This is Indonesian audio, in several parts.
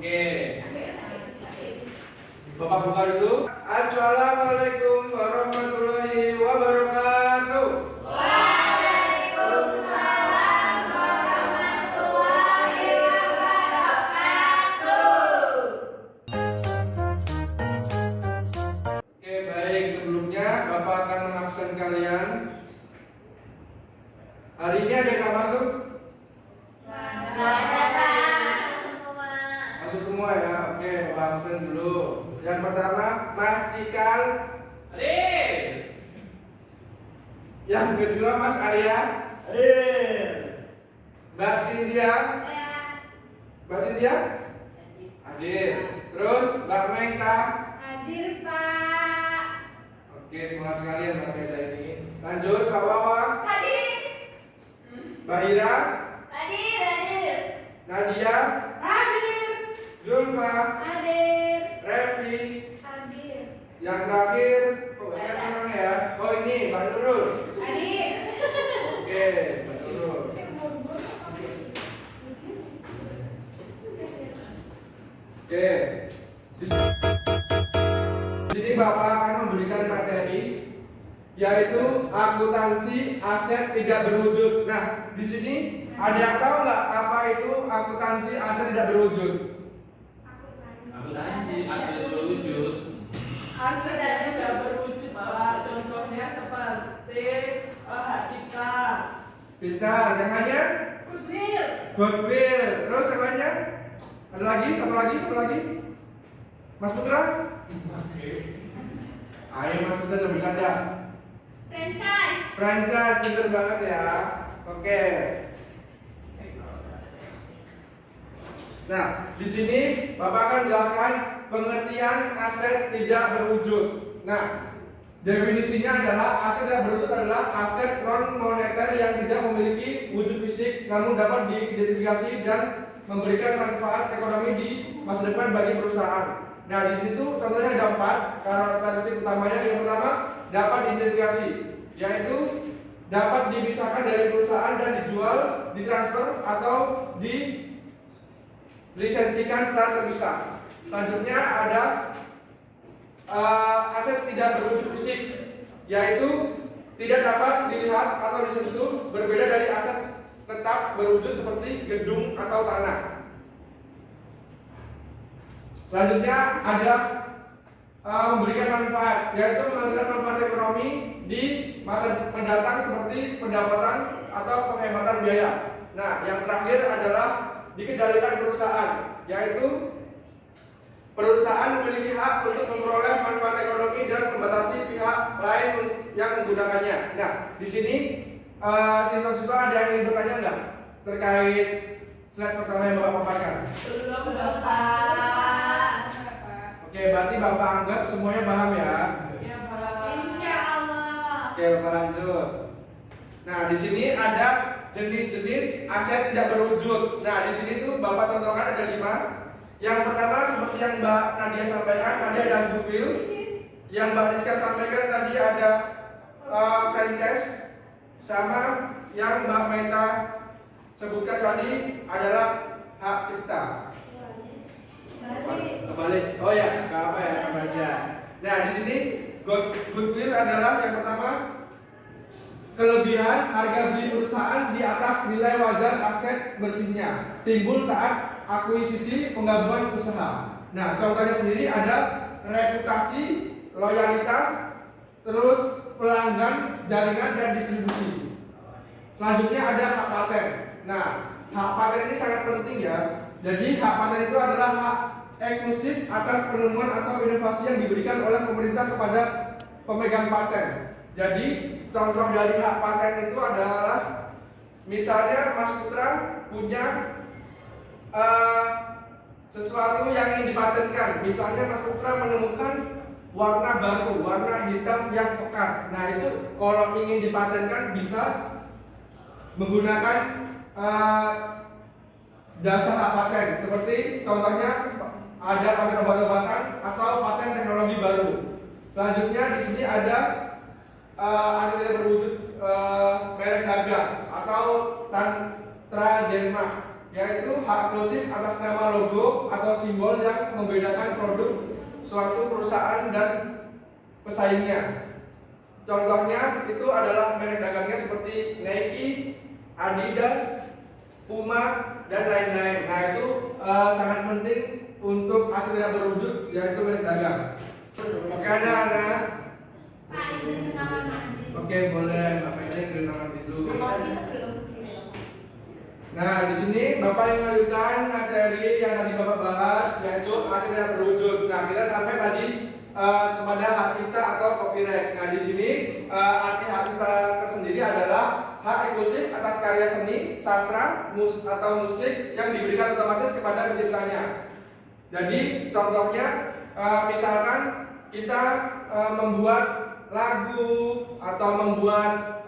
Oke. Bapak buka dulu. Assalamualaikum warahmatullahi wabarakatuh. Waalaikumsalam warahmatullahi wabarakatuh. Oke, baik. Sebelumnya Bapak akan mengabsen kalian. Hari ini ada yang nggak masuk? Saya semua. Masuk semua ya. Oke, Bapak absen dulu. Yang pertama, Mas Cikal. Hadir. Yang kedua, Mas Arya. Hadir. Mbak Cynthia. Mbak Cynthia? Hadir. Terus Mbak Meta. Hadir, Pak. Oke, semangat sekalian Mbak Meta ini. Lanjut, Pak Wawa. Hadir. Mbak Ira. Hadir. Nadia. Hadir. Zulfa. Hadir. Revi. Hadir. Yang terakhir, banyak orang ya. Oh ini, Mbak Nurul. Hadir. Oke, Mbak Nurul. Oke. Di sini Bapak akan memberikan materi yaitu akuntansi aset tidak berwujud. Nah, di sini ada yang tahu nggak apa itu akuntansi aset tidak berwujud? Akuntansi aset berwujud. Aset yang tidak berwujud, Pak. Contohnya seperti hak cipta. Pintar, yang lainnya? Goodwill. Goodwill. Terus yang lainnya? Ada lagi? Satu lagi? Mas Putra? Ayo Mas Putra lebih bercanda. Franchise, pintar banget ya. Oke. Nah, di sini Bapak akan menjelaskan pengertian aset tidak berwujud. Nah, definisinya adalah aset tidak berwujud adalah aset non moneter yang tidak memiliki wujud fisik namun dapat diidentifikasi dan memberikan manfaat ekonomi di masa depan bagi perusahaan. Nah, di sini tuh contohnya ada 4 karakteristik utamanya. Yang pertama, dapat diidentifikasi, yaitu dapat dipisahkan dari perusahaan dan dijual, ditransfer atau dilisensikan secara terpisah. Selanjutnya ada aset tidak berwujud fisik, yaitu tidak dapat dilihat atau disentuh, berbeda dari aset tetap berwujud seperti gedung atau tanah. Selanjutnya ada memberikan manfaat, yaitu menghasilkan manfaat ekonomi di masa mendatang seperti pendapatan atau penghematan biaya. Nah, yang terakhir adalah dikendalikan perusahaan, yaitu perusahaan memiliki hak untuk memperoleh manfaat ekonomi dan membatasi pihak lain yang menggunakannya. Nah, di sini siswa-siswa ada yang ingin bertanya nggak terkait slide pertama yang Bapak paparkan? Belum, Bapak. Bapak. Oke, berarti Bapak anggap semuanya paham ya? Ya, Pak. Insya Allah. Oke, Bapak lanjut. Nah, di sini ada jenis-jenis aset tidak berwujud. Nah, di sini tuh Bapak contohkan ada 5. Yang pertama seperti yang Mbak Nadia sampaikan, tadi ada goodwill. Yang Mbak Rizka sampaikan tadi ada franchise. Sama yang Mbak Meta sebutkan tadi adalah hak cipta. Kebalik. Oh ya, nggak apa ya, sama aja. Nah, di sini goodwill adalah yang pertama kelebihan harga beli perusahaan di atas nilai wajar aset bersihnya timbul saat akuisisi penggabungan usaha. Nah, contohnya sendiri ada reputasi, loyalitas, terus pelanggan, jaringan dan distribusi. Selanjutnya ada hak paten. Nah, hak paten ini sangat penting ya. Jadi hak paten itu adalah hak eksklusif atas penemuan atau inovasi yang diberikan oleh pemerintah kepada pemegang paten. Jadi contoh dari hak paten itu adalah misalnya Mas Putra punya sesuatu yang ingin dipatenkan. Misalnya Mas Putra menemukan warna baru, warna hitam yang pekat. Nah, itu kalau ingin dipatenkan bisa menggunakan jasa hak paten. Seperti contohnya ada paten obat-obatan atau paten teknologi baru. Selanjutnya di sini ada aset tidak berwujud merek dagang atau Tantra Denmark. yaitu hak eksklusif atas nama logo atau simbol yang membedakan produk suatu perusahaan dan pesaingnya. Contohnya itu adalah merek dagangnya seperti Nike, Adidas, Puma, dan lain-lain. Nah itu sangat penting untuk hasil yang berwujud, yaitu merek dagang. Oke anak-anak. Pak, izin ke kamar mandi. Oke boleh, Bapak ini ke kamar dulu. Mandi sebelum. Nah di sini Bapak yang mengajukan materi yang tadi Bapak bahas, yaitu hasil yang berwujud. Nah kita sampai tadi kepada hak cipta atau copyright. Nah di sini arti hak cipta tersendiri adalah hak eksklusif atas karya seni, sastra, atau musik yang diberikan otomatis kepada penciptanya. Jadi contohnya misalkan kita membuat lagu atau membuat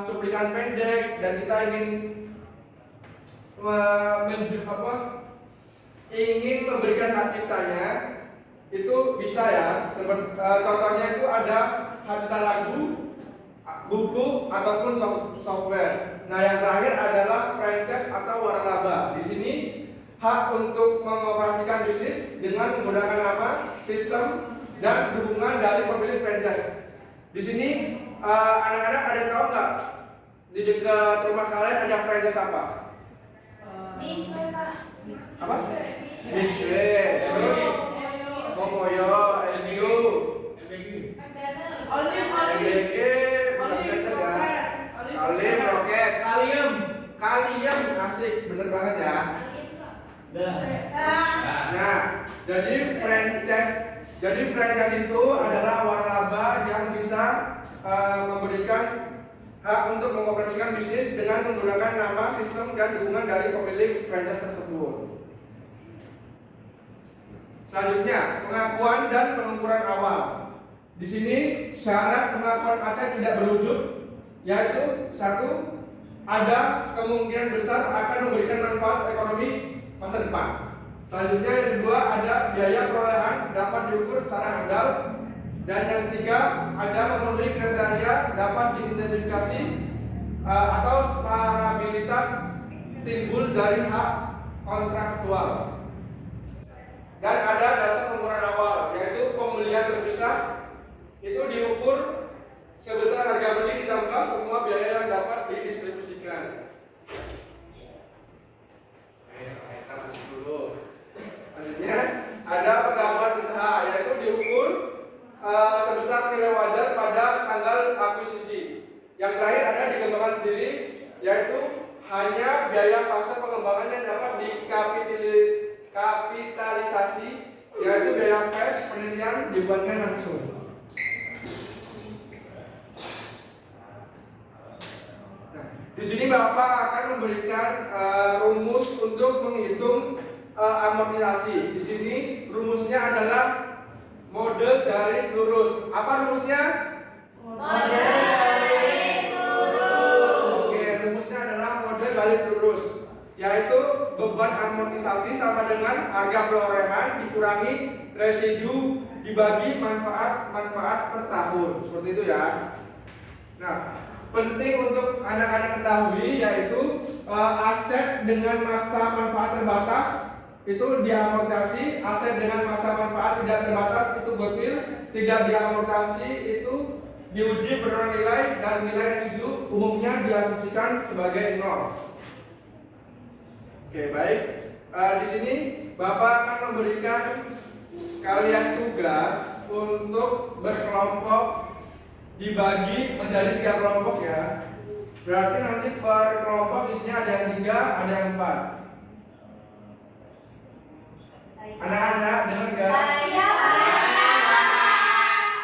cuplikan pendek dan kita ingin memberikan hak ciptanya, itu bisa ya. Contohnya itu ada hak cipta lagu, buku ataupun software. Nah yang terakhir adalah franchise atau waralaba. Di sini hak untuk mengoperasikan bisnis dengan menggunakan nama, sistem, dan dukungan dari pemilik franchise. Di sini anak-anak ada yang tahu nggak di dekat rumah kalian ada franchise apa? Biswe, Pak. Apa? Biswe, terus Momoyo, SBU, MBG, bukan franchise ya. Olive, Rocket, Kalium, asik, bener banget ya. Nah, jadi franchise itu adalah waralaba yang bisa memberikan hak untuk mengoperasikan bisnis dengan menggunakan nama, sistem, dan dukungan dari pemilik franchise tersebut. Selanjutnya, pengakuan dan pengukuran awal. Di sini syarat pengakuan aset tidak berwujud, yaitu satu, ada kemungkinan besar akan memberikan manfaat ekonomi masa depan. Selanjutnya yang kedua ada biaya perolehan dapat diukur secara andal, dan yang ketiga ada memenuhi kriteria dapat diidentifikasi atau parabilitas timbul dari hak kontraktual. Dan ada dasar pengukuran awal, yaitu pembelian terpisah itu diukur sebesar harga beli ditambah semua biaya yang dapat didistribusikan. Kita masih dulu. Selanjutnya ada penggabungan usaha, yaitu diukur sebesar nilai wajar pada tanggal akuisisi. Yang terakhir ada dikembangkan sendiri, yaitu hanya biaya fase pengembangan yang dapat dikapitalisasi, yaitu biaya fase penelitian dibuatkan langsung. Di sini Bapak akan memberikan rumus untuk menghitung amortisasi. Di sini rumusnya adalah mode garis lurus. Apa rumusnya? Mode garis lurus. Oke, rumusnya adalah mode garis lurus, yaitu beban amortisasi sama dengan harga perolehan dikurangi residu dibagi manfaat per tahun. Seperti itu ya. Nah, penting untuk anak-anak ketahui yaitu aset dengan masa manfaat terbatas itu diamortasi, aset dengan masa manfaat tidak terbatas itu goodwill, tidak diamortasi itu diuji penurunan nilai, dan nilai residu umumnya diasumsikan sebagai 0. Oke, baik. Di sini Bapak akan memberikan kalian tugas untuk berkelompok, dibagi menjadi 3 kelompok ya. Berarti nanti per kelompok isinya ada yang 3, ada yang 4. Anak-anak dengar gak? Iya, Pak.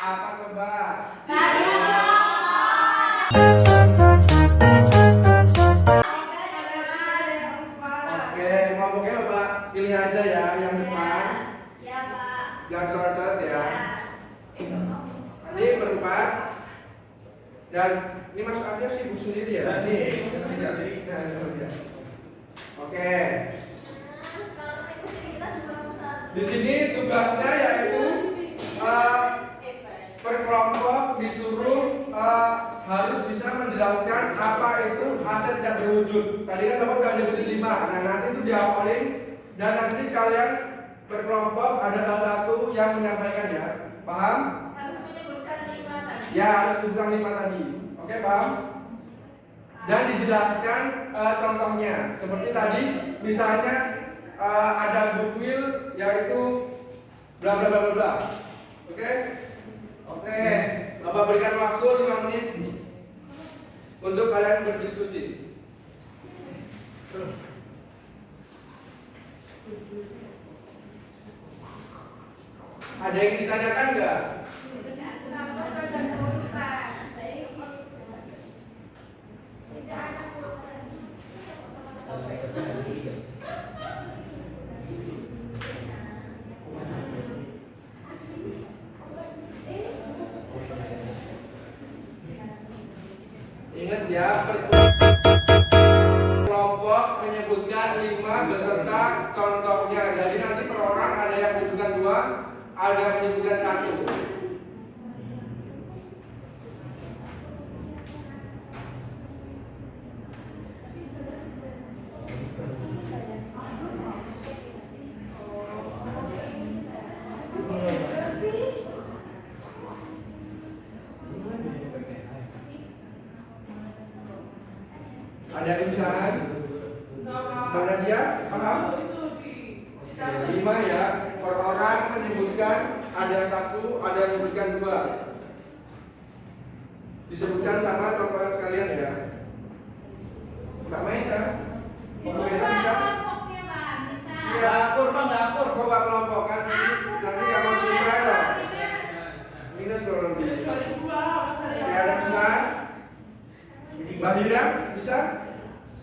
Apa coba? Oke, kelompoknya Bapak pilih aja ya yang depan. Ya, Pak. Jangan coret-coret ya. Ini berempat. Dan ini masuk aja sih bu sendiri ya. Sini, tidak. Oke. Di sini tugasnya yaitu per kelompok disuruh harus bisa menjelaskan apa itu aset tidak berwujud. Tadi kan Bapak udah nyebutin 5. Nah, nanti itu dihafalin dan nanti kalian berkelompok ada salah satu yang menyampaikan ya. Paham? Harus menyebutkan 5 tadi. Ya, harus menyebutkan 5 tadi. Oke, paham? Dan dijelaskan contohnya. Seperti tadi misalnya ada goodwill yaitu bla bla bla bla bla. Oke? Oke. Bapak berikan waktu 5 menit untuk kalian berdiskusi. Ada yang ditanyakan nggak? Rapor badan urusan. Tidak ada Ingat ya, kelompok menyebutkan 5 beserta contohnya. Jadi nanti per orang ada yang menyebutkan 2, ada yang menyebutkan 1. Ada yang kesusahan? Mana dia? Paham? Itu di 5 ya. Per orang menyebutkan ada yang 1, ada yang menyebutkan 2. Disebutkan sama contohnya sekalian ya. Mbak Maita? Mbak Maita bisa? kelompoknya, Pak. Bisa. Iya, akur Bang, nggak akur. Kok nggak kelompok kan? Nanti nggak masuk nilai. Minus kalau nanti. 2002 Mas Arya. Oke, ada kesusahan? Mbak Hira bisa?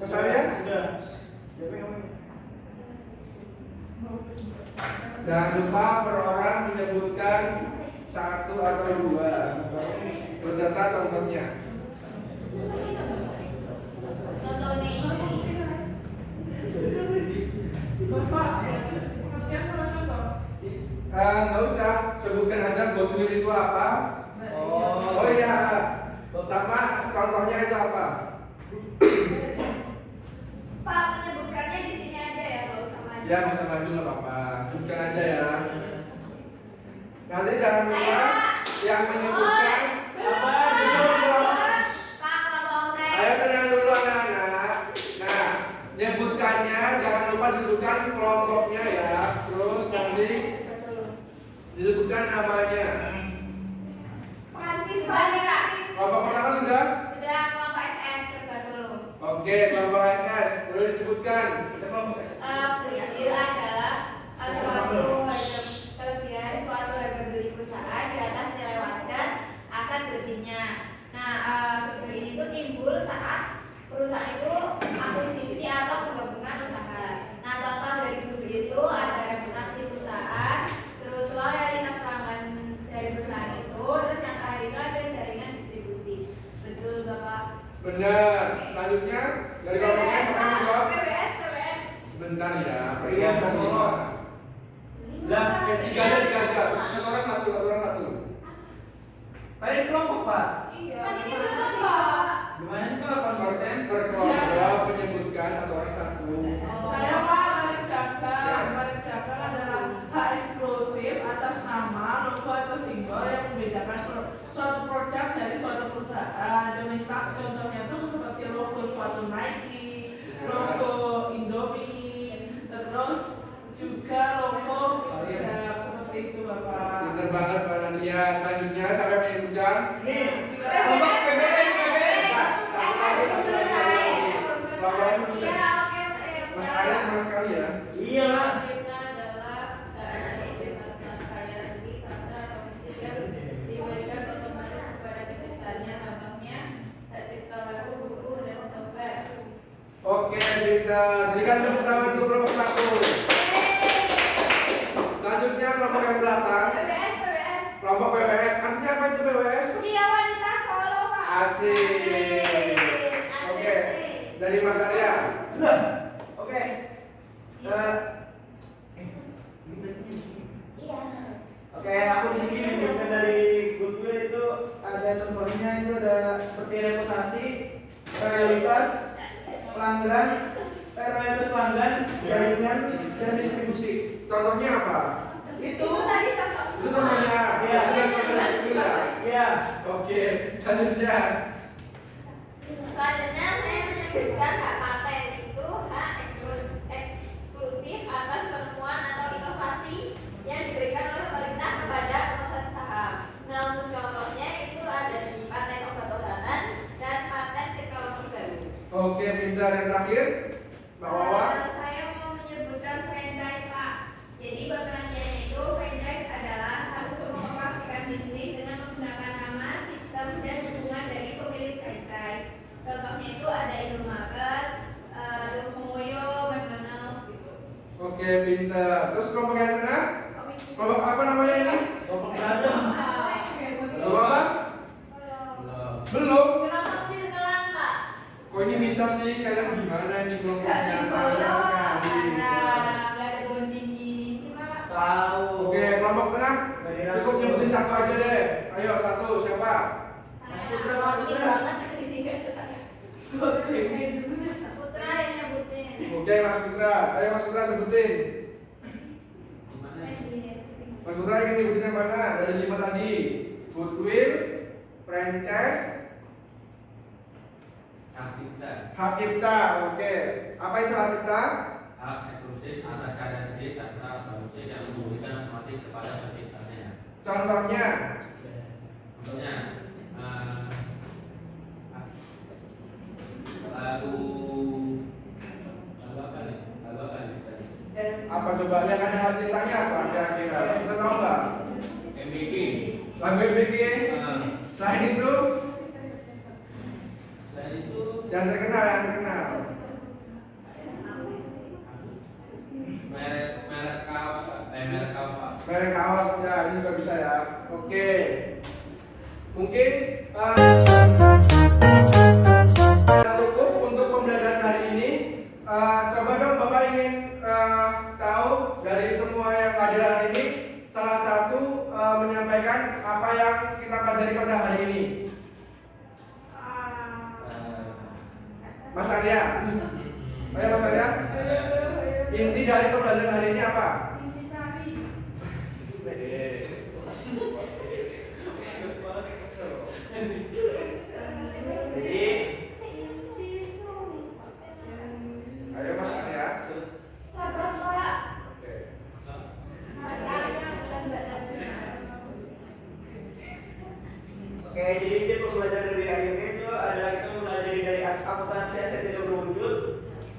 Kesusahannya? Sudah. Jangan lupa per orang menyebutkan 1 atau 2 beserta contohnya. Contohnya ini. Bapak, pengertian sama contoh. Nggak usah, sebutkan aja goodwill itu apa. Oh iya, sama contohnya itu apa. Pak, menyebutkannya di sini aja ya, nggak usah maju. Ya, bisa maju nggak apa-apa, sebutkan aja ya. Nanti jangan lupa yang menyebutkan. Pak, kelompok Ayo tenang dulu anak-anak. Nah, nyebutkannya jangan lupa disebutkan kelompoknya ya. Terus nanti disebutkan namanya. Kancis, Pak, nih, Kak. Kelompok pertama sudah? Sudah kelompok SS Serba Solo. Oke, kelompok SS boleh disebutkan. Goodwill adalah suatu harga kelebihan suatu harga beli perusahaan di atas nilai wajar aset bersihnya. Nah, goodwill ini tuh timbul saat perusahaan itu akuisisi atau penggabungan usaha. Nah, contoh dari goodwill itu ada reputasi perusahaan, terus loyalitas pelanggan dari perusahaan itu, terus yang terakhir itu ada jaringan distribusi. Betul, Bapak? Benar. Selanjutnya dari kelompoknya siapa yang menjawab? PWS. Sebentar ya. Iya, Kelompok Solo. 5. Lah, Tiga aja. Satu orang satu. Tarik kelompok, Pak. Iya. Kan ini belum, Pak. Gimana sih, Pak, konsisten? Per kelompok menyebutkan satu orang satu. Saya Pak, merek dagang. Merek dagang adalah hak eksklusif atas nama, logo atau simbol yang membedakan suatu produk dari suatu perusahaan. Contohnya itu seperti logo suatu Nike, logo Indomie, terus juga logo seperti itu, Bapak. Pinter banget Pak Nadia. Selanjutnya siapa yang menyebutkan? Nih, kelompok PBS. Satu lagi. Kelompoknya belum selesai. Iya, oke. Mas Arya semangat sekali ya. Iya, Pak. Selanjutnya adalah dari Departemen Karya Seni, Sastra atau Musik yang diberikan otomatis kepada penciptanya, contohnya hak cipta lagu, buku, dan software. Oke, kita berikan tepuk tangan untuk kelompok 1. Selanjutnya kelompok yang belakang. PBS. Kelompok PWS. Artinya apa itu PWS? Pria Wanita Solo, Pak. Asik. Oke. Dari Mas Arya. Sudah. Oke. Iya. Oke, aku di sini menyebutkan dari goodwill itu ada contohnya itu ada seperti Contohnya apa? Itu tadi contoh. Itu contohnya. Iya. Iya. Oke, selanjutnya. Selanjutnya saya menyebutkan hak paten itu hak eksklusif atas penemuan atau inovasi yang diberikan oleh pemerintah kepada pemegang saham. Nah, untuk contohnya itu ada di paten obat-obatan dan paten teknologi baru. Oke, pintar. Yang terakhir, Mbak Wawa. Saya mau menyebutkan franchise, Pak. Jadi pengertiannya itu franchise adalah hak untuk mengoperasikan bisnis dengan menggunakan nama, sistem, dan dukungan dari pemilik franchise. Contohnya itu ada Indomaret, terus Momoyo, McDonald's gitu. Oke, pintar. Terus kelompok yang tengah? Kelompok apa namanya ini? Kelompok berantem. Kelompok apa? Belum. Kelompok sirkelan, Pak. Kok ini bisa sih? Kalian gimana ini Gak kelompoknya? dibawa, Aneh sekali. gak ada bonding gini sih, Pak. Tahu. Oke, kelompok tengah. Cukup nyebutin satu aja deh. Ayo, satu. Siapa? Mas Putra, Mas Yakin Putra. banget ini nggak ke saya. Putra yang nyebutin. Oke, Mas Putra. Ayo, Mas Putra sebutin. Mas Putra ingin nyebutin yang mana? Dari 5 tadi. Goodwill, franchise, Hak cipta, hak cipta. Oke. Apa itu hak cipta? hak eksklusif atas karya seni sastra atau musik yang diberikan otomatis kepada penciptanya. Contohnya. Contohnya lagu apa nih? Lagu apa nih tadi? Apa coba yang ada hak ciptanya apa kira-kira? Kita tahu nggak? MBK. Lagu MBK. Selain itu, Selain itu yang terkenal. merek kaos Pak. Merek kaos ya, ini juga bisa ya. Oke. Mungkin cukup untuk pembelajaran hari ini. Coba dong Bapak ingin tahu dari semua yang hadir hari ini, salah satu menyampaikan apa yang kita pelajari pada hari ini. Mas Arya. Ayo Mas Arya. Inti dari pembelajaran hari ini apa? Jadi, Ayo Mas Arya. Sabar, Pak. Oke. oke, jadi dia pembelajaran dari hari ini itu adalah kita mempelajari dari akuntansi aset tidak berwujud.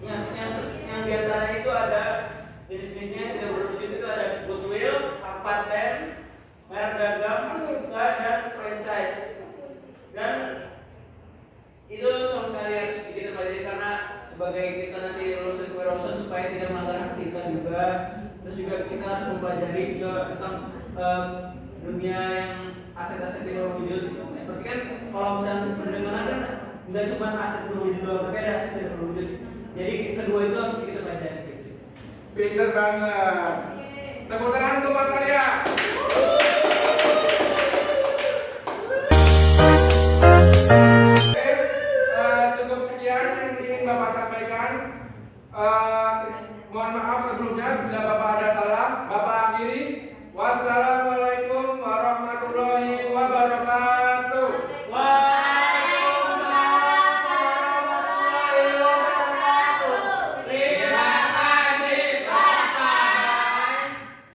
Yang diantaranya itu ada jenis-jenisnya yang tidak berwujud itu ada goodwill, hak paten, merek dagang, hak cipta, dan franchise. Dan itu sama sekali harus kita pelajari karena sebagai kita nanti lulusan kewirausahaan supaya tidak melanggar hak cipta juga. Terus juga kita harus mempelajari juga tentang dunia yang aset-aset tidak berwujud. Seperti kan kalau misalnya perdagangan kan nggak cuma aset berwujud doang, tapi ada aset tidak berwujud. Jadi kedua itu harus kita pelajari. Pinter banget. Tepuk tangan untuk Mas Arya. Oke, cukup sekian yang ingin Bapak sampaikan. Mohon maaf sebelumnya bila Bapak ada